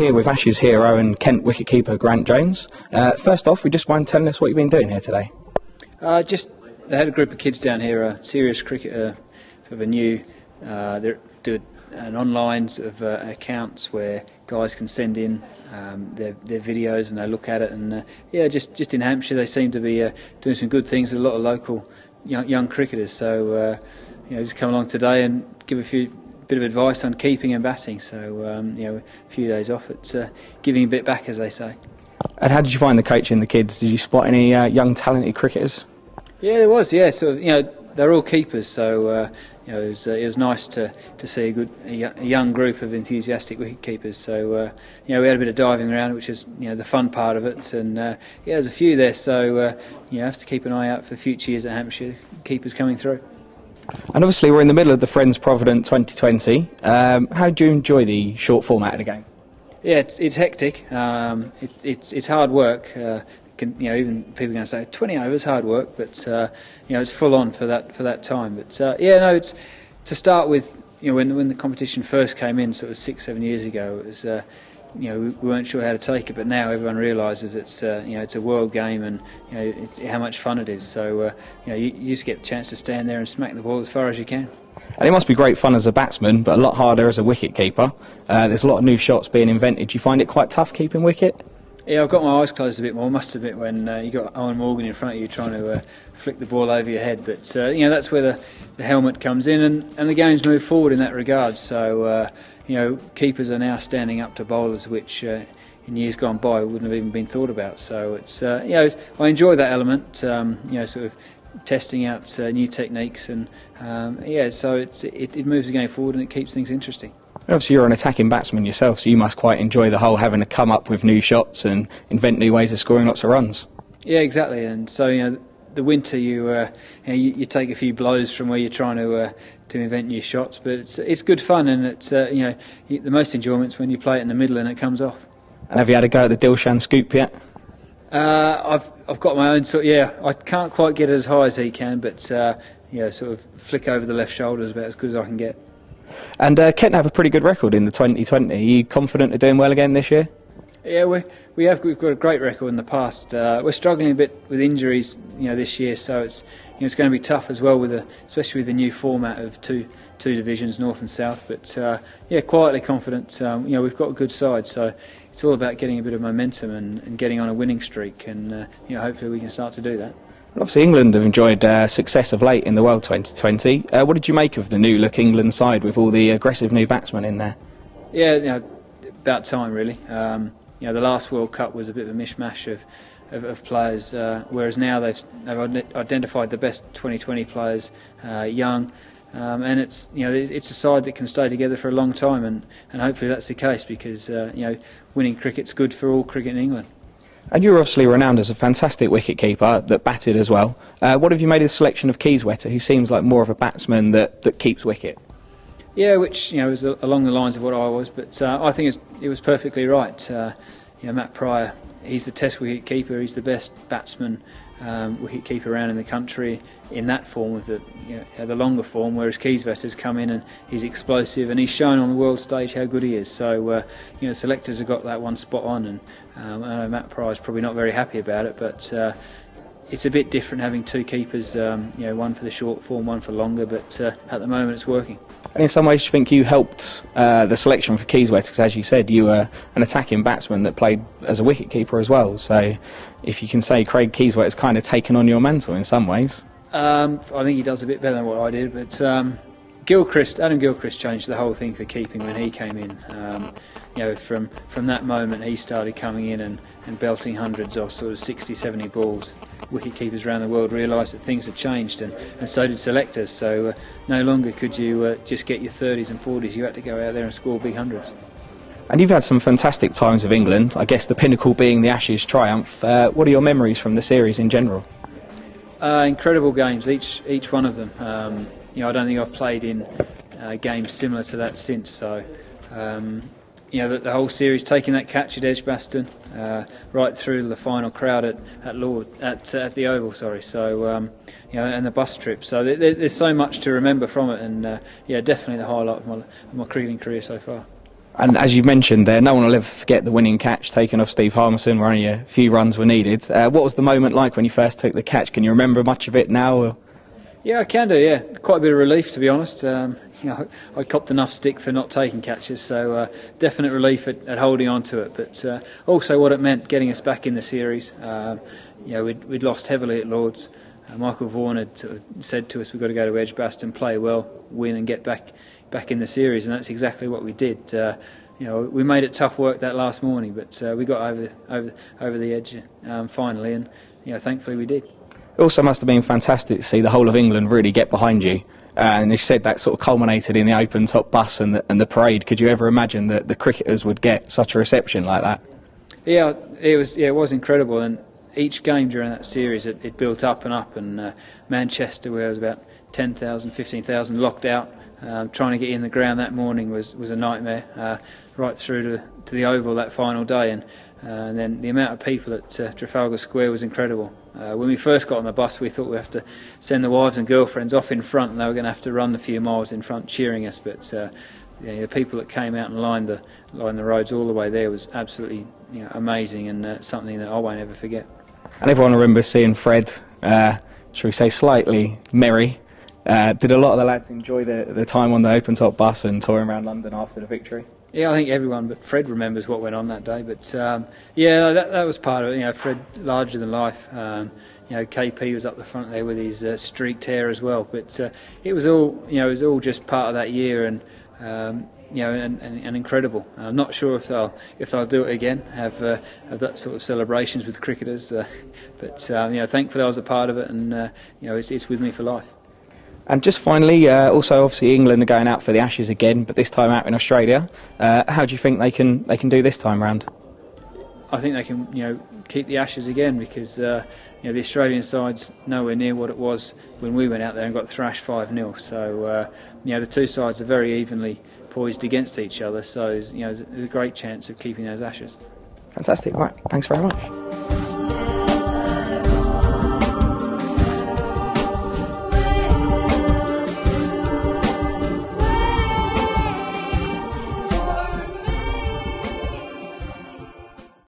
here with Ashes hero and Kent wicketkeeper Geraint Jones. First off, we just mind telling us what you've been doing here today. They had a group of kids down here, a serious cricketer, sort of a new, they do an online sort of accounts where guys can send in their videos and they look at it, and just in Hampshire they seem to be doing some good things with a lot of local young cricketers. So just come along today and give a bit of advice on keeping and batting. So a few days off, it's giving a bit back, as they say. And how did you find the coaching the kids? Did you spot any young talented cricketers? Yeah, there was. Yeah, sort of. They're all keepers, so it was nice to see a young group of enthusiastic wicket keepers. So we had a bit of diving around, which is the fun part of it, and there's a few there. So have to keep an eye out for future years at Hampshire keepers coming through. And obviously we're in the middle of the Friends Provident 2020. How do you enjoy the short format of the game? Yeah, it's hectic. It's hard work. Even people are going to say 20 overs hard work, but it's full on for that time. But it's to start with. When the competition first came in, sort of 6-7 years ago, it was we weren't sure how to take it, but now everyone realises it's a world game, and how much fun it is. So you just get the chance to stand there and smack the ball as far as you can. And it must be great fun as a batsman, but a lot harder as a wicket keeper. There's a lot of new shots being invented. Do you find it quite tough keeping wicket? Yeah, I've got my eyes closed a bit more, must admit, when you got Owen Morgan in front of you trying to flick the ball over your head. But that's where the helmet comes in, and the game's moved forward in that regard. So keepers are now standing up to bowlers, which in years gone by wouldn't have even been thought about. So it's I enjoy that element. Sort of testing out new techniques, and so it moves the game forward and it keeps things interesting. Obviously you're an attacking batsman yourself, so you must quite enjoy the whole having to come up with new shots and invent new ways of scoring lots of runs. Yeah, exactly. And so the winter you take a few blows from where you're trying to invent new shots, but it's good fun, and it's the most enjoyment's when you play it in the middle and it comes off. And have you had a go at the Dilshan scoop yet? I've got my own sort. Yeah, I can't quite get it as high as he can, but sort of flick over the left shoulder is about as good as I can get. And Kent have a pretty good record in the 2020. Are you confident of doing well again this year? Yeah, we've got a great record in the past. We're struggling a bit with injuries, this year, so it's going to be tough as well especially with the new format of two divisions, North and South. But quietly confident. We've got a good side, so it's all about getting a bit of momentum and getting on a winning streak, and hopefully we can start to do that. Obviously England have enjoyed success of late in the World 2020. What did you make of the new look England side with all the aggressive new batsmen in there? Yeah, about time really. The last World Cup was a bit of a mishmash of players, whereas now they've identified the best 2020 players, young, and it's a side that can stay together for a long time, and hopefully that's the case, because winning cricket's good for all cricket in England. And you're obviously renowned as a fantastic wicketkeeper that batted as well. What have you made of the selection of Keyswetter, who seems like more of a batsman that keeps wicket? Yeah, which was along the lines of what I was, but I think it was perfectly right. Matt Pryor, he's the Test wicket keeper. He's the best batsman wicket keeper around in the country in that form, of the longer form. Whereas Keyswetter's come in and he's explosive, and he's shown on the world stage how good he is. So selectors have got that one spot on, and I know Matt Pryor's probably not very happy about it, but it's a bit different having two keepers, one for the short form, one for longer, but at the moment it's working. And in some ways, do you think you helped the selection for Keyswetter? Because as you said, you were an attacking batsman that played as a wicket-keeper as well. So if you can say Craig Keyswetter's kind of taken on your mantle in some ways. I think he does a bit better than what I did, but Adam Gilchrist changed the whole thing for keeping when he came in. From that moment he started coming in and belting hundreds of sort of 60, 70 balls. Wicket keepers around the world realised that things had changed, and so did selectors. So no longer could you just get your 30s and 40s. You had to go out there and score big hundreds. And you've had some fantastic times with England. I guess the pinnacle being the Ashes triumph. What are your memories from the series in general? Incredible games, each one of them. I don't think I've played in games similar to that since. So. The whole series, taking that catch at Edgbaston, right through the final crowd at the Oval. So and the bus trip. So there's so much to remember from it, and definitely the highlight of my cricketing career so far. And as you mentioned there, no one will ever forget the winning catch taken off Steve Harmison where only a few runs were needed. What was the moment like when you first took the catch? Can you remember much of it now? Or? Yeah, I can do, yeah. Quite a bit of relief, to be honest. I copped enough stick for not taking catches, so definite relief at holding on to it. But also what it meant getting us back in the series. We'd lost heavily at Lords. Michael Vaughan had said to us, we've got to go to Edgbaston, play well, win and get back in the series, and that's exactly what we did. We made it tough work that last morning, but we got over the edge finally, and thankfully we did. It also must have been fantastic to see the whole of England really get behind you. And you said that sort of culminated in the open top bus and the parade. Could you ever imagine that the cricketers would get such a reception like that? Yeah, it was incredible. And each game during that series, it built up and up. And Manchester, where there was about 10,000, 15,000 locked out, trying to get in the ground that morning was a nightmare. Right through to the Oval that final day, and then the amount of people at Trafalgar Square was incredible. When we first got on the bus, we thought we'd have to send the wives and girlfriends off in front, and they were going to have to run a few miles in front cheering us. But the people that came out and lined the roads all the way there was absolutely amazing, and something that I won't ever forget. And everyone remembers seeing Fred, shall we say, slightly merry. Did a lot of the lads enjoy the time on the open top bus and touring around London after the victory? Yeah, I think everyone but Fred remembers what went on that day. But yeah, that was part of it. Fred, larger than life. KP was up the front there with his streaked hair as well. But it was all just part of that year, and and incredible. I'm not sure if they'll do it again, have that sort of celebrations with cricketers. But thankfully I was a part of it, and it's with me for life. And just finally, also obviously England are going out for the Ashes again, but this time out in Australia. How do you think they can do this time round? I think they can keep the Ashes again, because the Australian side's nowhere near what it was when we went out there and got thrashed 5-0. So the two sides are very evenly poised against each other. So there's a great chance of keeping those Ashes. Fantastic. Right. Thanks very much.